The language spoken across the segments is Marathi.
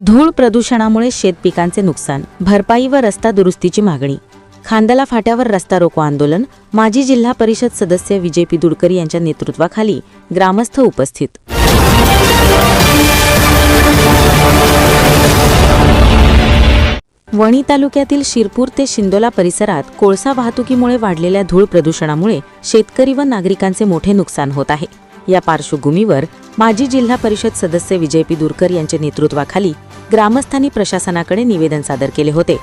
धूळ प्रदूषणामुळे शेतपिकांचे नुकसान, भरपाई व रस्ता दुरुस्तीची मागणी. खांदला फाट्यावर रस्ता रोको आंदोलन. माजी जिल्हा परिषद सदस्य विजय पिदुडकर यांच्या नेतृत्वाखाली ग्रामस्थ उपस्थित. वणी तालुक्यातील शिरपूर ते शिंदोला परिसरात कोळसा वाहतुकीमुळे वाढलेल्या धूळ प्रदूषणामुळे शेतकरी व नागरिकांचे मोठे नुकसान होत आहे. या पार्श्वभूमीवर माजी जिल्हा परिषद सदस्य विजय पिदुडकर यांच्या नेतृत्वाखाली ग्रामस्थांनी प्रशासनाकडे निवेदन सादर केले होते.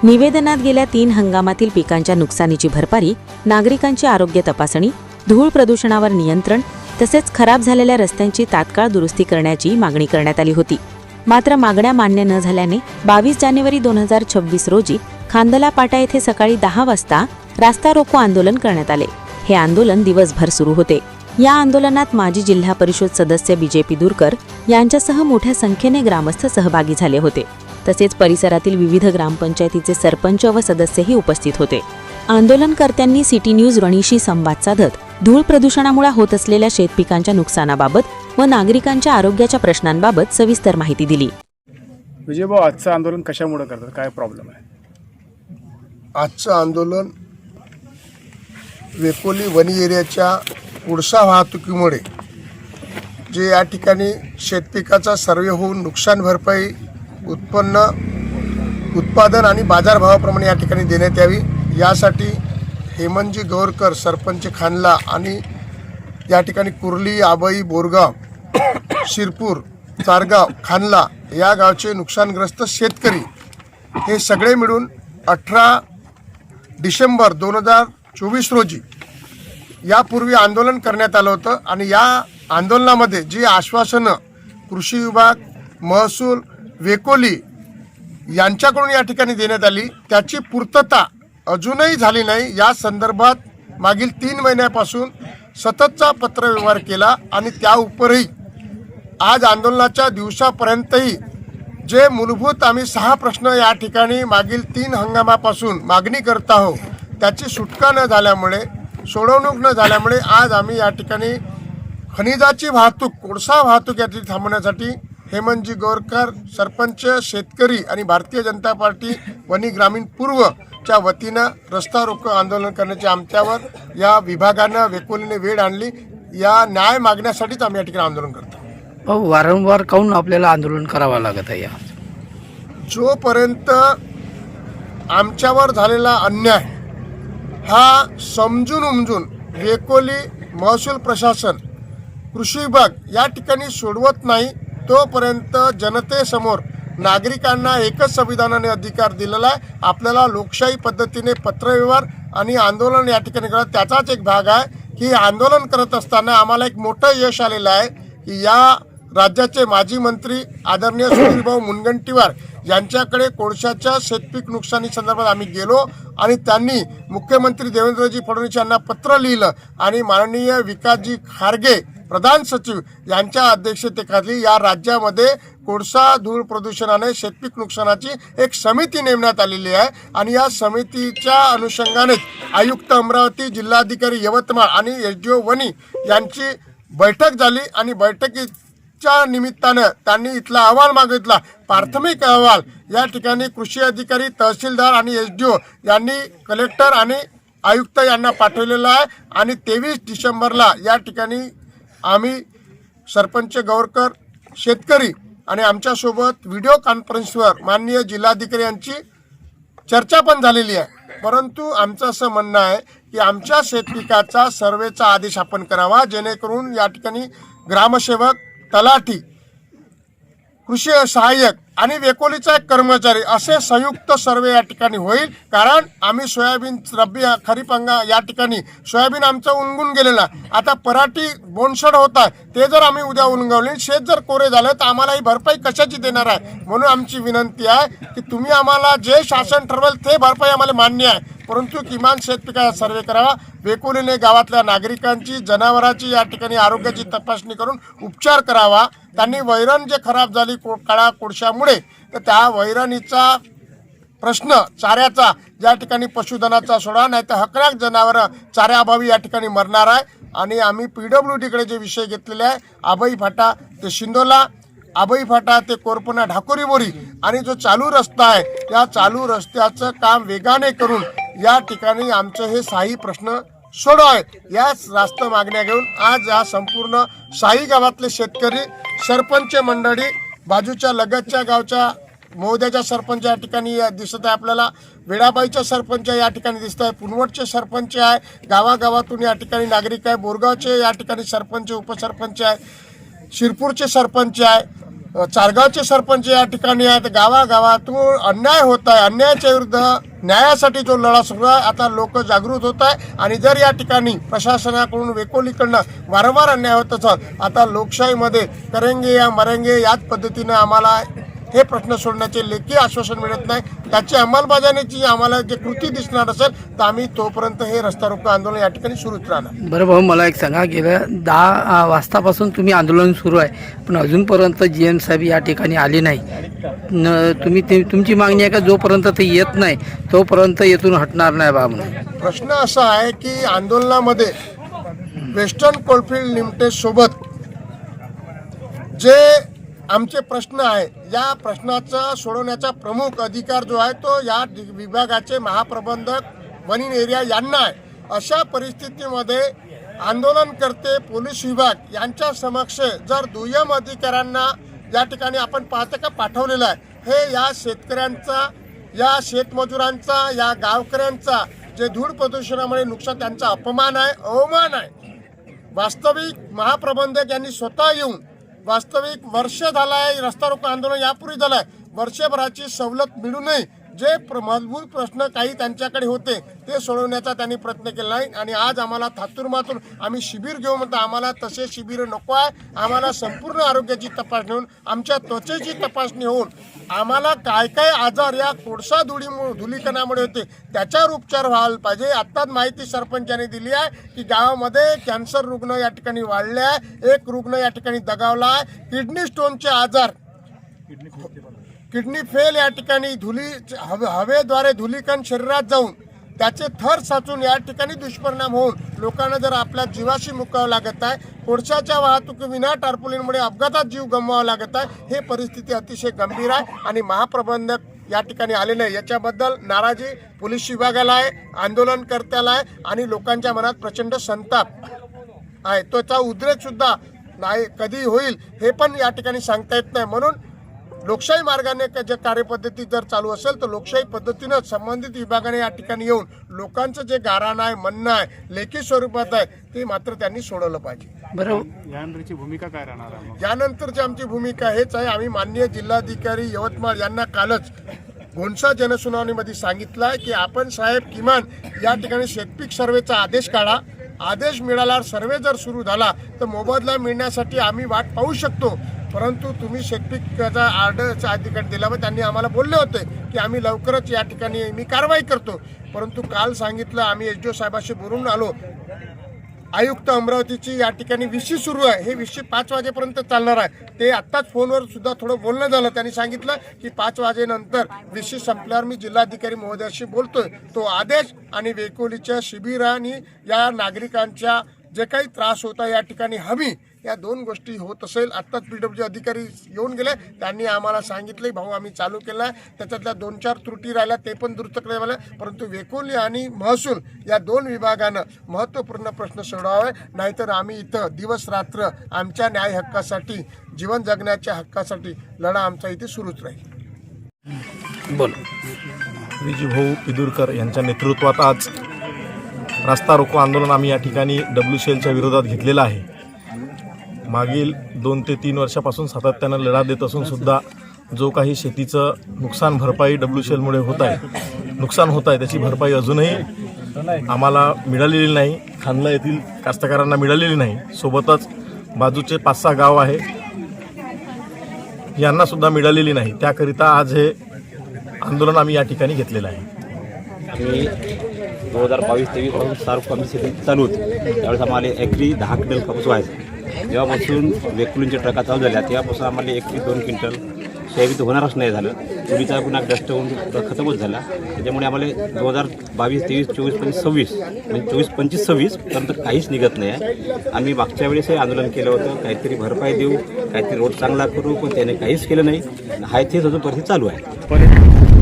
निवेदनात गेल्या 3 हंगामातील पिकांच्या नुकसानीची भरपाई, नागरिकांची आरोग्य तपासणी, धूळ प्रदूषणावर नियंत्रण तसेच खराब झालेल्या रस्त्यांची तात्काळ दुरुस्ती करण्याची मागणी करण्यात आली होती. मात्र मागण्या मान्य न झाल्याने 22 जानेवारी 2026 रोजी खांदला पाटा येथे सकाळी 10 वाजता रास्ता रोको आंदोलन करण्यात आले. हे आंदोलन दिवसभर सुरू होते. या आंदोलनात माजी जिल्हा परिषद सदस्य विजय पिदुडकर यांच्यासह मोठ्या संख्येने ग्रामस्थ सहभागी झाले होते. तसेच परिसरातील विविध ग्रामपंचायतीचे सरपंच व सदस्यही उपस्थित होते. आंदोलनकर्त्यांनी सिटी न्यूज वणीशी संवाद साधत धूळ प्रदूषणामुळे होत असलेल्या शेतपिकांच्या नुकसानाबाबत व नागरिकांच्या आरोग्याच्या प्रश्नांबाबत सविस्तर माहिती दिली. विजय भाऊ, आजचं आंदोलन कशामुळे करतात, काय प्रॉब्लेम आहे? आजचं आंदोलन वेकोली वनी एरियाच्या कोळसा वाहतुकीमुळे जे या ठिकाणी शेतपिकाचा सर्वे होऊन नुकसान भरपाई उत्पादन आणि बाजारभावाप्रमाणे या ठिकाणी देण्यात यावी, यासाठी हेमंतजी गौरकर सरपंच खानला आणि या ठिकाणी कुर्ली, आबई, बोरगाव, शिरपूर, चारगाव, खानला या गावचे नुकसानग्रस्त शेतकरी हे सगळे मिळून 18 डिसेंबर 2024 रोजी यापूर्वी आंदोलन करण्यात आलं होतं. आणि या आंदोलनामध्ये जी आश्वासनं कृषी विभाग, महसूल, वेकोली यांच्याकडून या ठिकाणी देण्यात आली त्याची पूर्तता अजूनही झाली नाही. या संदर्भात मागील 3 महिन्यापासून सततचा पत्रव्यवहार केला आणि त्या उपरही आज आंदोलनाच्या दिवसापर्यंतही जे मूलभूत आम्ही 6 प्रश्न या ठिकाणी मागील 3 हंगामापासून मागणी करत आहोत त्याची सुटका न झाल्यामुळे, सोडवणूक न झाल्यामुळे आज आम्ही या ठिकाणी खनिजाची वाहतूक, कोळसा वाहतूक याची थांबवण्यासाठी हेमंतजी गौरकर सरपंच, शेतकरी आणि भारतीय जनता पार्टी वनी ग्रामीण पूर्वच्या वतीनं रस्ता रोको आंदोलन करण्याची आमच्यावर या विभागानं, वेकोलीने वेळ आणली. या न्याय मागण्यासाठीच आम्ही या ठिकाणी आंदोलन करतो. वारंवार काहून आपल्याला आंदोलन करावं लागत आहे? जोपर्यंत आमच्यावर झालेला अन्याय हा समजून उमजून वेकोली, महसूल प्रशासन, कृषी विभाग या ठिकाणी सोडवत नाही तोपर्यंत जनतेसमोर नागरिकांना एकच संविधानाने अधिकार दिलेला आहे. आपल्याला लोकशाही पद्धतीने पत्रव्यवहार आणि आंदोलन या ठिकाणी करत त्याचाच एक भाग आहे की आंदोलन करत असताना आम्हाला एक मोठं यश आलेलं आहे की या राज्याचे माजी मंत्री आदरणीय सुनीलभाऊ मुनगंटीवार यांच्याकडे कोळशाच्या शेतपीक नुकसानी संदर्भात आम्ही गेलो आणि त्यांनी मुख्यमंत्री देवेंद्रजी फडणवीस यांना पत्र लिहिलं आणि माननीय विकासजी खारगे प्रधान सचिव यांच्या अध्यक्षतेखाली या राज्यामध्ये कोळसा धूळ प्रदूषणाने शेतपीक नुकसानाची एक समिती नेमण्यात आलेली आहे. आणि या समितीच्या अनुषंगाने आयुक्त अमरावती, जिल्हाधिकारी यवतमाळ आणि एसडीओ वणी यांची बैठक झाली आणि बैठकीच्या निमित्तानं त्यांनी इथला अहवाल मागितला. प्राथमिक अहवाल या ठिकाणी कृषी अधिकारी, तहसीलदार आणि एसडीओ यांनी कलेक्टर आणि आयुक्त यांना पाठवलेला आहे. आणि 23 डिसेंबरला या ठिकाणी आम्ही सरपंच गौरकर, शेतकरी आणि आमच्यासोबत व्हिडिओ कॉन्फरन्सवर माननीय जिल्हाधिकारी यांची चर्चा पण झालेली आहे. परंतु आमचं असं म्हणणं आहे की आमच्या शेतपिकाचा सर्वेचा आदेश आपण करावा, जेणेकरून या ठिकाणी ग्रामसेवक, तलाठी, कृषी सहाय्यक आणि वेकोलीचा एक कर्मचारी असे संयुक्त सर्वे या ठिकाणी होईल. कारण आम्ही सोयाबीन रब्बी खरीप या ठिकाणी सोयाबीन आमचं उलगून गेलेला, आता पराठी बोनसड होत आहे, ते जर आम्ही उद्या उलगवले, शेत जर कोरे झालं तर आम्हाला ही भरपाई कशाची देणार आहे? म्हणून आमची विनंती आहे की तुम्ही आम्हाला जे शासन ठरवेल ते भरपाई आम्हाला मान्य आहे, परंतु किमान शेतपिकाचा सर्वे करावा. वेकोलीने गावातल्या नागरिकांची, जनावरांची या ठिकाणी आरोग्याची तपासणी करून उपचार करावा. त्यांनी वैरण जे खराब झाली काळा कोळशामुळे, तर त्या वैरणीचा प्रश्न, चाऱ्याचा ज्या ठिकाणी पशुधनाचा सोडा, नाही तर हकराक जनावरं चाऱ्याअभावी या ठिकाणी मरणार आहे. आणि आम्ही PWDकडे जे विषय घेतलेले आहे, आबई फाटा ते शिंदोला, आबई फाटा ते कोरपणा ढाकोरी बोरी आणि जो चालू रस्ता आहे या चालू रस्त्याचं काम वेगाने करून या ठिकाणी आमचं हे साही प्रश्न सोडवावे याच रास्त मागण्या घेऊन आज या संपूर्ण साही गावातले शेतकरी सरपंच मंडळी बाजूच्या लगतच्या गावच्या महोदयाच्या सरपंच या ठिकाणी दिसत आहे आपल्याला, वेडाबाईच्या सरपंच या ठिकाणी दिसत आहे, पुनवटचे सरपंच आहे, गावागावातून या ठिकाणी नागरिक आहे, बोरगावचे या ठिकाणी सरपंच उपसरपंच आहे, शिरपूरचे सरपंच आहे, चारगावचे सरपंच या ठिकाणी आहेत. गावागावातून अन्याय होत आहे. अन्यायाच्या विरुद्ध न्यायासाठी जो लढा सुरू आहे आता लोक जागृत होत आहे आणि जर या ठिकाणी प्रशासनाकडून वेकोलीकडनं वारंवार अन्याय होत असेल आता लोकशाहीमध्ये करेंगे या मरेंगे याच पद्धतीनं आम्हाला हे प्रश्न सोडण्याचे लेखी आश्वासन मिळत नाही. त्याची अंमलबजावणीची आम्हाला जे कृती दिसणार असेल तर आम्ही तोपर्यंत हे रस्ता रोको आंदोलन या ठिकाणी सुरूच राहणार. बरं भाऊ, मला एक सांगा, गेल्या 10 वाजतापासून तुम्ही आंदोलन सुरू आहे पण अजूनपर्यंत GM साहेब या ठिकाणी आले नाही. तुमची मागणी आहे का जोपर्यंत ते येत नाही तोपर्यंत येथून हटणार नाही बा म्हणून? प्रश्न असा आहे की आंदोलनामध्ये वेस्टर्न कोलफिल्ड लिमिटेड सोबत जे आमचे प्रश्न आहे या प्रश्नाचा सोडवण्याचा प्रमुख अधिकार जो आहे तो या विभागाचे महाप्रबंधक वनीन एरिया यांना आहे. अशा परिस्थितीमध्ये आंदोलनकर्ते पोलीस विभाग यांच्या समक्ष जर दुय्यम अधिकाऱ्यांना या ठिकाणी आपण पाहतो का पाठवलेलं आहे, हे या शेतकऱ्यांचा, या शेतमजुरांचा, या गावकऱ्यांचा जे धूळ प्रदूषणामुळे नुकसान त्यांचा अपमान आहे, अवमान आहे. वास्तविक महाप्रबंधक यांनी स्वतः येऊन वास्तविक वर्ष झाला आहे रस्ता रोको आंदोलन यापूर्वी झालं आहे, वर्षभराची सवलत मिळू नये जे मूलभूत प्रश्न काही त्यांच्याकडे होते ते सोडवण्याचा त्यांनी प्रयत्न केला नाही. आणि आज आम्हाला थातुरमातून आम्ही शिबिर घेऊ म्हणतो, आम्हाला तसे शिबिर नको आहे. आम्हाला संपूर्ण आरोग्याची तपासणी होऊन आमच्या त्वचेची तपासणी होऊन आम्हाला काय काय आजार या कोळसा धुलीकणामुळे होते त्याच्यावर उपचार व्हायला पाहिजे. आत्ताच माहिती सरपंचाने दिली आहे की गावामध्ये कॅन्सर रुग्ण या ठिकाणी वाढले आहे, एक रुग्ण या ठिकाणी दगावला आहे, किडनी स्टोनचे आजार, किडनी फेल या ठिकाणी हवेद्वारे धुलीकण शरीरात जाऊन त्याचे थर साचून या ठिकाणी दुष्परिणाम होऊन लोकांना जर आपल्या जीवाशी मुकावं लागत आहे, कोळशाच्या वाहतुकीविना टार्पोलिनमुळे अपघातात जीव गमवावा लागत आहे. हे परिस्थिती अतिशय गंभीर आहे आणि महाप्रबंधक या ठिकाणी आले नाही याच्याबद्दल नाराजी पोलीस विभागाला आहे, आंदोलनकर्त्याला आहे आणि लोकांच्या मनात प्रचंड संताप आहे. त्याचा उद्रेक सुद्धा नाही कधी होईल हे पण या ठिकाणी सांगता येत नाही. म्हणून लोकशाही मार्गाने जे कार्यपद्धती जर चालू असेल तर लोकशाही पद्धतीनं संबंधित विभागाने या ठिकाणी येऊन लोकांचं जे गाऱ्हाण आहे, म्हणणं आहे, लेखी स्वरूपात आहे ते मात्र त्यांनी सोडवलं पाहिजे. बरं, यानंतरची भूमिका काय राहणार आहे? यानंतरची आमची भूमिका हेच आहे. आम्ही माननीय जिल्हाधिकारी यवतमाळ यांना कालच घोणसा जनसुनावणीमध्ये सांगितलं आहे की आपण साहेब किमान या ठिकाणी शेतपीक सर्वेचा आदेश काढा. आदेश मिळाल्यावर सर्वे जर सुरू झाला तर मोबदला मिळण्यासाठी आम्ही वाट पाहू शकतो, परंतु तुम्ही शेतपीकाचा ऑर्डरचा अधिकार दिल्यामुळे त्यांनी आम्हाला बोलले होते की आम्ही लवकरच या ठिकाणी मी कारवाई करतो. परंतु काल सांगितलं आम्ही SDO साहेबाशी बोलून आलो, आयुक्त अमरावतीची या ठिकाणी विशी सुरू आहे, हे विशी 5 वाजेपर्यंत चालणार आहे. ते आत्ताच फोनवर सुद्धा थोडं बोलणं झालं, त्यांनी सांगितलं की 5 वाजेनंतर विशी संपल्यावर मी जिल्हाधिकारी महोदयाशी बोलतोय. तो आदेश आणि वेकोलीच्या शिबिराने या नागरिकांच्या जे काही त्रास होता या ठिकाणी हमी या 2 गोष्टी होत असेल. आत्ताच PWD अधिकारी येऊन गेले, त्यांनी आम्हाला सांगितले भाऊ आम्ही चालू केलं आहे, त्याच्यातल्या 2-4 त्रुटी राहिल्या ते पण दुरुस्त झाल्या. परंतु वेकोली आणि महसूल या 2 विभागानं महत्त्वपूर्ण प्रश्न सोडवावे, नाहीतर आम्ही इथं दिवस रात्र आमच्या न्याय हक्कासाठी, जीवन जगण्याच्या हक्कासाठी लढा आमचा इथे सुरूच राहील. बोल. विजूभाऊ पिदुरकर यांच्या नेतृत्वात आज रस्ता रोको आंदोलन आम्ही या ठिकाणी WCLच्या विरोधात घेतलेलं आहे. मागील 2 ते 3 वर्षापासून सातत्यानं लढा देत असून सुद्धा जो काही शेतीचं नुकसान भरपाई WCLमुळे नुकसान होत आहे त्याची भरपाई अजूनही आम्हाला मिळालेली नाही, खानला येथील कास्तकारांना मिळालेली नाही. सोबतच बाजूचे 5-6 गाव आहे यांनासुद्धा मिळालेली नाही. त्याकरिता आज हे आंदोलन आम्ही या ठिकाणी घेतलेलं आहे. आम्ही 2022-23 पासून सार्फ आम्ही शेती चालू होती, त्यावेळेस आम्हाला एकरी 10 क्विंटल कापूस व्हायचा. जेव्हापासून वेकुलींच्या ट्रका चालू झाल्या तेव्हापासून आम्हाला एकरी 2 क्विंटल सोयाबीन तर होणारच नाही झालं. तुरीचा पुन्हा डस्ट होऊन खतमच झाला. त्याच्यामुळे आम्हाला 2022, 23, 24, 25, 26 म्हणजे 24, 25, 26 पर्यंत काहीच निघत नाही आहे. आम्ही मागच्या वेळेस हे आंदोलन केलं होतं, काहीतरी भरपाई देऊ, काहीतरी रोड चांगला करू, पण त्याने काहीच केलं नाही. हाय तेच अजून परिस्थिती चालू आहे.